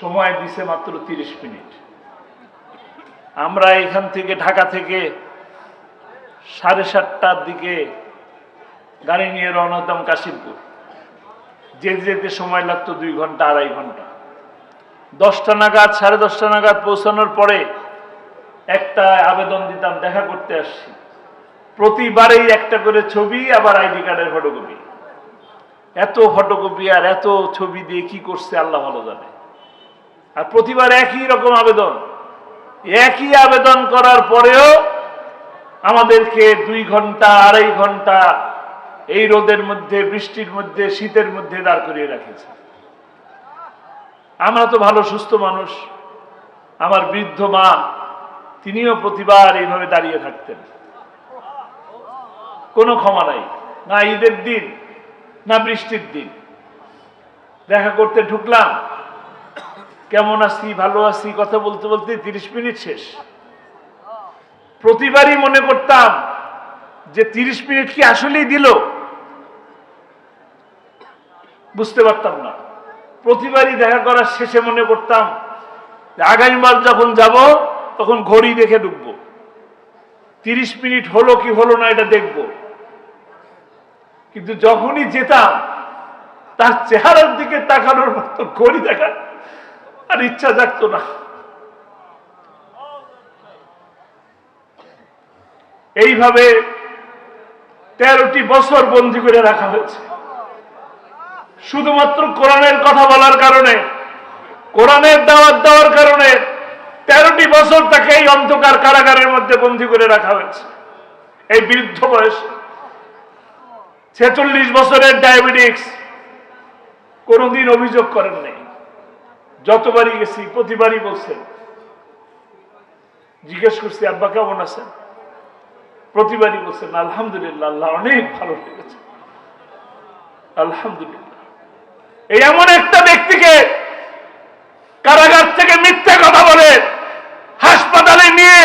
সময় দিছে মাত্র 30 মিনিট। আমরা এখান থেকে ঢাকা থেকে 7:30টার দিকে গাড়ি নিয়ে রওনা হতাম কাশিমপুর। যেতে যেতে সময় লাগতো 2 ঘন্টা 2.5 ঘন্টা। 10টা নাগাদ 10:30 নাগাদ পৌঁছানোর পরে একটা আবেদন দিতাম, দেখা করতে আসছি। প্রতিবারেই একটা করে ছবি, আবার আইডি কার্ডের ফটোকপি। এত ফটোকপি আর এত ছবি দিয়ে কি করছে আল্লাহ ভালো জানে। আর প্রতিবার একই রকম আবেদন। একই আবেদন করার পরেও আমাদেরকে 2 ঘন্টা 2.5 ঘন্টা এই রোদের মধ্যে, বৃষ্টির মধ্যে, শীতের মধ্যে দাঁড় করিয়ে রাখেছে। আমরা তো ভালো সুস্থ মানুষ। আমার বৃদ্ধ মা, তিনিও প্রতিবার এইভাবে দাঁড়িয়ে থাকতেন। কোনো ক্ষমা নাই, না ঈদের দিন না বৃষ্টির দিন। দেখা করতে ঢুকলাম, কেমন আছি, ভালো আছি, কথা বলতে বলতে 30 মিনিট শেষ। প্রতিবারই মনে করতাম যে 30 মিনিট কি আসলেই দিল, বুঝতে পারতাম না। প্রতিবারই দেখা করার শেষে মনে করতাম যে আগামীবার যখন যাব তখন ঘড়ি দেখে ঢুকবো, 30 মিনিট হলো কি হলো না এটা দেখব। কিন্তু যখনই যেতাম তার চেহারার দিকে তাকানোর মতো ঘড়ি দেখার আর ইচ্ছা জাগতো না। এইভাবে 13টি বছর বন্দী করে রাখা হয়েছে শুধুমাত্র কোরআনের কথা বলার কারণে, কোরআনের দাওয়াত দেওয়ার কারণে 13টি বছর তাকে এই অন্ধকার কারাগারের মধ্যে বন্দী করে রাখা হয়েছে। এই বৃদ্ধ বয়স, 46 বছরের ডায়াবেটিস, কোনদিন অভিযোগ করেন নাই। যতবারই গেছি প্রতিবারই বলছেন, জিজ্ঞেস করছি আব্বা কেমন আছেন, প্রতিবারই বলছেন আলহামদুলিল্লাহ, আল্লাহ অনেক ভালো লেগেছে, আলহামদুলিল্লাহ। এই এমন একটা ব্যক্তিকে কারাগার থেকে মিথ্যা কথা বলে হাসপাতালে নিয়ে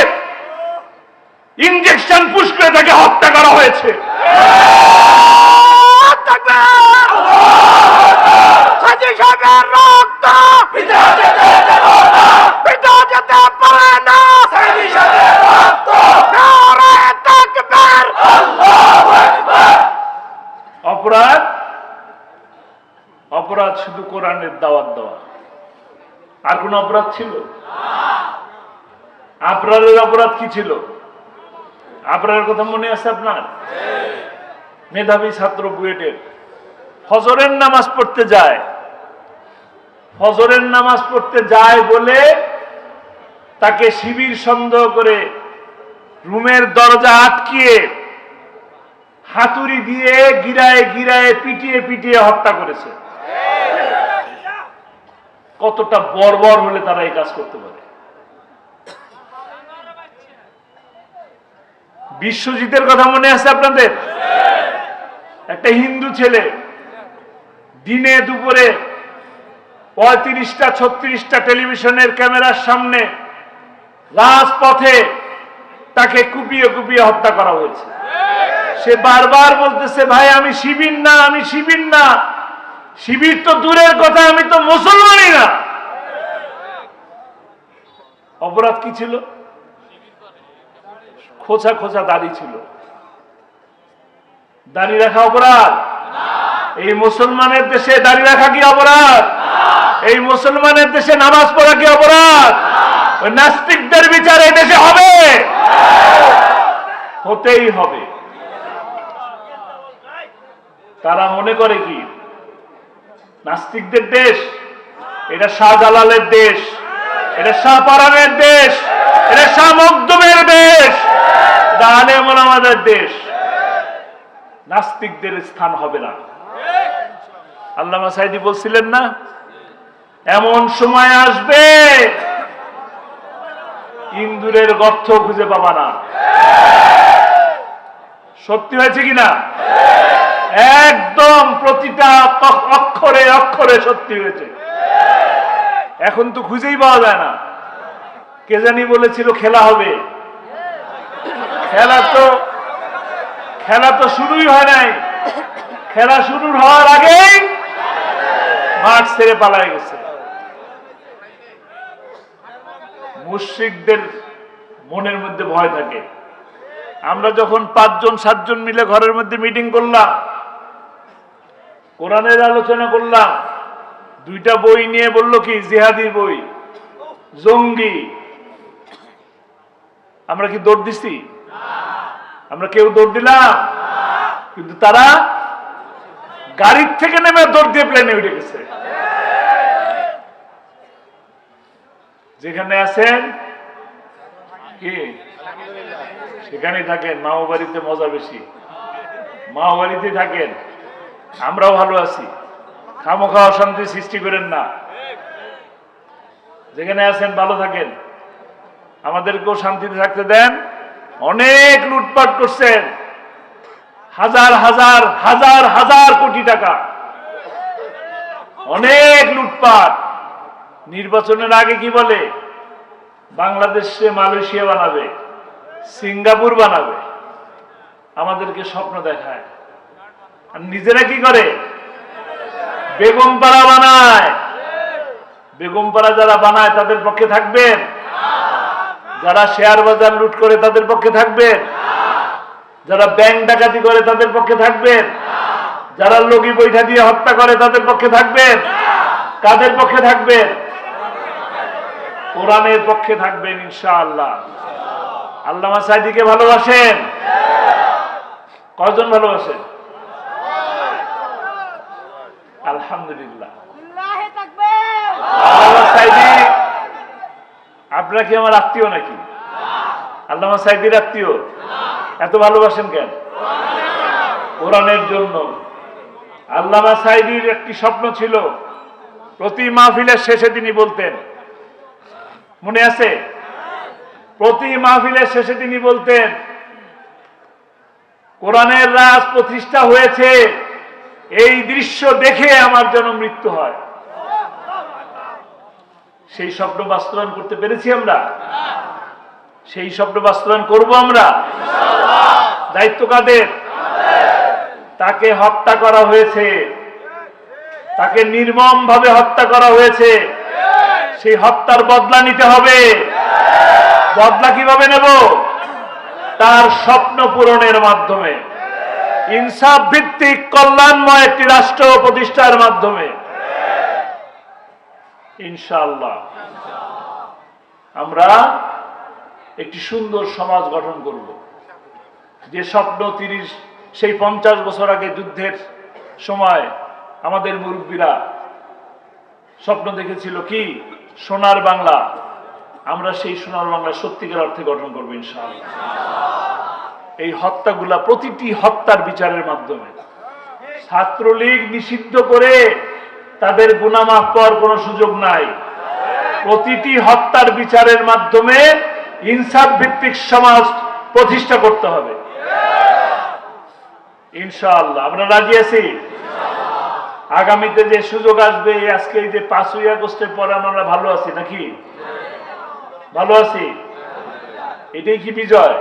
ইনজেকশন পুশ করে তাকে হত্যা করা হয়েছে। অপরাধ অপরাধ শুধু কোরআনের দাওয়াত দেওয়া, আর কোন অপরাধ ছিল? আবরারের অপরাধ কি ছিল? আবরারের কথা মনে আছে আপনার? মেধাবী ছাত্র, বুয়েটের, ফজরের নামাজ পড়তে যায়। ফজরের নামাজ পড়তে যায় বলে তাকে শিবির সন্দেহ করে রুমের দরজা আটকিয়ে হাতুড়ি দিয়ে গিরায় গিরায় পিটিয়ে পিটিয়ে হত্যা করেছে। কতটা বর্বর হলে তারা এই কাজ করতে পারে? বিশ্বজিতের কথা মনে আছে আপনাদের? একটা হিন্দু ছেলে দিনে দুপুরে 35টা 36টা টেলিভিশনের ক্যামেরার সামনে রাজপথে তাকে কুপিয়ে কুপিয়ে হত্যা করা হয়েছে। সে বারবার বলতেছে, ভাই আমি শিবির না, আমি শিবির না। শিবির তো দূরের কথা, আমি তো মুসলমানই না। অপরাধ কি ছিল? খোঁচা খোঁচা দাড়ি ছিল। দাড়ি রাখা অপরাধ? এই মুসলমানের দেশে দাড়ি রাখা কি অপরাধ? এই মুসলমানের দেশে নামাজ পড়া কি অপরাধ? ওই নাস্তিকদের বিচার এই দেশে হবে, হতেই হবে। তারা মনে করে কি নাস্তিকদের দেশ? এটা শাহজালালের দেশ, এটা শাহপারানের দেশ, এটা শাহ মখদুমের দেশ, এটা আলেম ওলামাদের দেশ। নাস্তিকদের স্থান হবে না। আল্লামা সাঈদী বলছিলেন না, এমন সময় আসবে ইন্দুরের গর্ত খুঁজে পাবা না। সত্যি হয়েছে কিনা? একদম প্রতিটা অক্ষরে অক্ষরে সত্যি হয়েছে। এখন তো খুঁজেই পাওয়া যায় না। কে জানি বলেছিল খেলা হবে, খেলা তো শুরুই হয় নাই। খেলা শুরু হওয়ার আগেই মাঠ ছেড়ে পালায় গেছে। মুশরিকদের মনের মধ্যে ভয় থাকে। আমরা যখন 5 জন 7 জন মিলে ঘরের মধ্যে মিটিং করলাম, কোরআনের আলোচনা করলাম, 2টা বই নিয়ে বলল কি জিহাদি বই, জঙ্গি, আমরা কি দৌড় দিছি? আমরা কেউ দৌড় দিলাম? কিন্তু তারা গাড়ির থেকে নেমে দৌড় দিয়ে প্লেনে উঠে গেছে। যেখানে আছেন কি সেখানেই থাকেন, মাও বাড়িতে মজা বেশি, মাও বাড়িতে থাকেন। আমরাও ভালো আছি, খামোখা অশান্তি সৃষ্টি করেন না। যেখানে আছেন ভালো থাকেন, আমাদেরকেও শান্তিতে থাকতে দেন। অনেক লুটপাট করছেন, হাজার হাজার হাজার হাজার কোটি টাকা, অনেক লুটপাট। নির্বাচনের আগে কি বলে? বাংলাদেশে মালয়েশিয়া বানাবে, সিঙ্গাপুর বানাবে, আমাদেরকে স্বপ্ন দেখায়। আর নিজেরা কি করে? বেগমপাড়া বানায়। বেগমপাড়া যারা বানায় তাদের পক্ষে থাকবেন? যারা শেয়ার বাজার লুট করে তাদের পক্ষে থাকবেন? যারা ব্যাংক ডাকাতি করে তাদের পক্ষে থাকবেন? যারা লগি বৈঠা দিয়ে হত্যা করে তাদের পক্ষে থাকবেন? কাদের পক্ষে থাকবেন? কোরআনের পক্ষে থাকবেন ইনশাআল্লাহ। আল্লামা সাঈদীকে ভালোবাসেন? কয়জন ভালোবাসেন? আলহামদুলিল্লাহ। আল্লামা সাঈদী আপনারা কি আমার আত্মীয় নাকি? আল্লামা সাঈদীর আত্মীয়? এত ভালোবাসেন কেন? কোরআনের জন্য। আল্লামা সাঈদীর একটি স্বপ্ন ছিল, প্রতি মাহফিলের শেষে তিনি বলতেন, মনে আছে? প্রতি মাহফিলের শেষে তিনি বলতেন, কোরআনের রাজ প্রতিষ্ঠা হয়েছে, এই দৃশ্য দেখে আমার যেন মৃত্যু হয়। সেই স্বপ্ন বাস্তবায়ন করতে পেরেছি আমরা? সেই স্বপ্ন বাস্তবায়ন করব আমরা? দায়িত্ব কাদের? তাকে হত্যা করা হয়েছে, তাকে নির্মমভাবে হত্যা করা হয়েছে, সেই হত্যার বদলা নিতে হবে। বদলা কিভাবে নেব? তার স্বপ্ন পূরণের মাধ্যমে, ইনসাফ ভিত্তিক কল্যাণময় একটি রাষ্ট্র প্রতিষ্ঠার মাধ্যমে ইনশাআল্লাহ আমরা একটি সুন্দর সমাজ গঠন করব। যে স্বপ্ন সেই 50 বছর আগে যুদ্ধের সময় আমাদের মুরব্বীরা স্বপ্ন দেখেছিল কি? সোনার বাংলা। আমরা সেই সোনার বাংলা সত্যিকার অর্থে গঠন করবো ইনশাআল্লাহ। এই হত্যাগুলা, প্রতিটি হত্যার বিচারের মাধ্যমে, ছাত্রলীগ নিষিদ্ধ করে তাদের গুনাহ মাফ পাওয়ার কোনো সুযোগ নাই। প্রতিটি হত্যার বিচারের মাধ্যমে ইনসাফ ভিত্তিক সমাজ প্রতিষ্ঠা করতে হবে ইনশাআল্লাহ। আমরা রাজি আছি? আগামীতে যে সুযোগ আসবে, আজকে এই যে 5ই আগস্টের পরে আমরা ভালো আছি নাকি? ভালো আছি? এটাই কি বিজয়?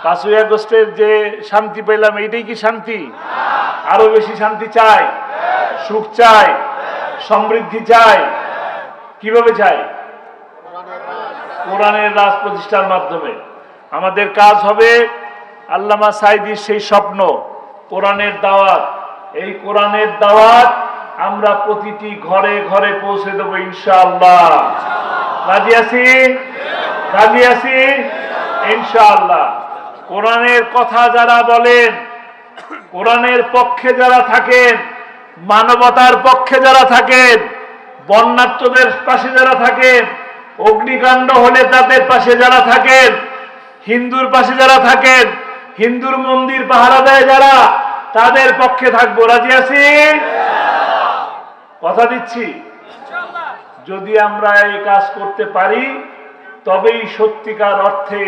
5ই আগস্টের যে শান্তি পেলাম, এটাই কি শান্তি? আরো বেশি শান্তি চাই, সুখ চাই, সমৃদ্ধি চাই। কিভাবে চাই? কোরআনের রাজ প্রতিষ্ঠার মাধ্যমে। আমাদের কাজ হবে আল্লামা সাঈদীর সেই স্বপ্ন, কোরআনের দাওয়াত। এই কোরআনের দাওয়াত আমরা প্রতিটি ঘরে ঘরে পৌঁছে দেবো ইনশাআল্লাহ। রাজি আছি? রাজি আছি ইনশাআল্লাহ। কোরআনের কথা যারা বলেন, কোরআনের পক্ষে যারা থাকেন, মানবতার পক্ষে যারা থাকেন, বন্যার্তদের পাশে যারা থাকেন, অগ্নিকাণ্ড হলে তাদের পাশে যারা থাকেন, হিন্দুর পাশে যারা থাকেন, হিন্দুর মন্দির পাহারা দেয় যারা, তাদের পক্ষে থাকবো। রাজি আছি? কথা দিচ্ছি, যদি আমরা এই কাজ করতে পারি তবেই সত্যিকার অর্থে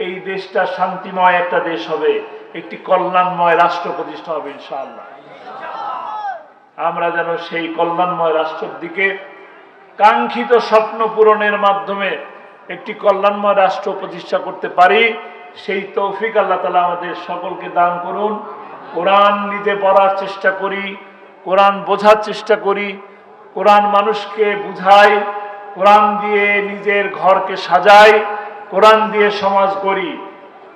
এই দেশটা শান্তিময় একটা দেশ হবে, একটি কল্যাণময় রাষ্ট্র প্রতিষ্ঠা হবে ইনশাআল্লাহ। আমরা যেন সেই কল্যাণময় রাষ্ট্রের দিকে, কাঙ্ক্ষিত স্বপ্ন পূরণের মাধ্যমে একটি কল্যাণময় রাষ্ট্র প্রতিষ্ঠা করতে পারি, সেই তৌফিক আল্লাহ তাআলা আমাদের সকলকে দান করুন। কোরআন নিজে পড়ার চেষ্টা করি, কোরআন বোঝার চেষ্টা করি, কোরআন মানুষকে বুঝাই, কোরআন দিয়ে নিজের ঘরকে সাজাই, কোরআন দিয়ে সমাজ গড়ি।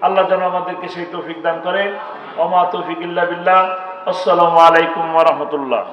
আল্লাহ যেন আমাদেরকে সেই তৌফিক দান করে। ওমা তৌফিক ইল্লা বিল্লাহ। আসসালামু আলাইকুম ওয়া রাহমাতুল্লাহ।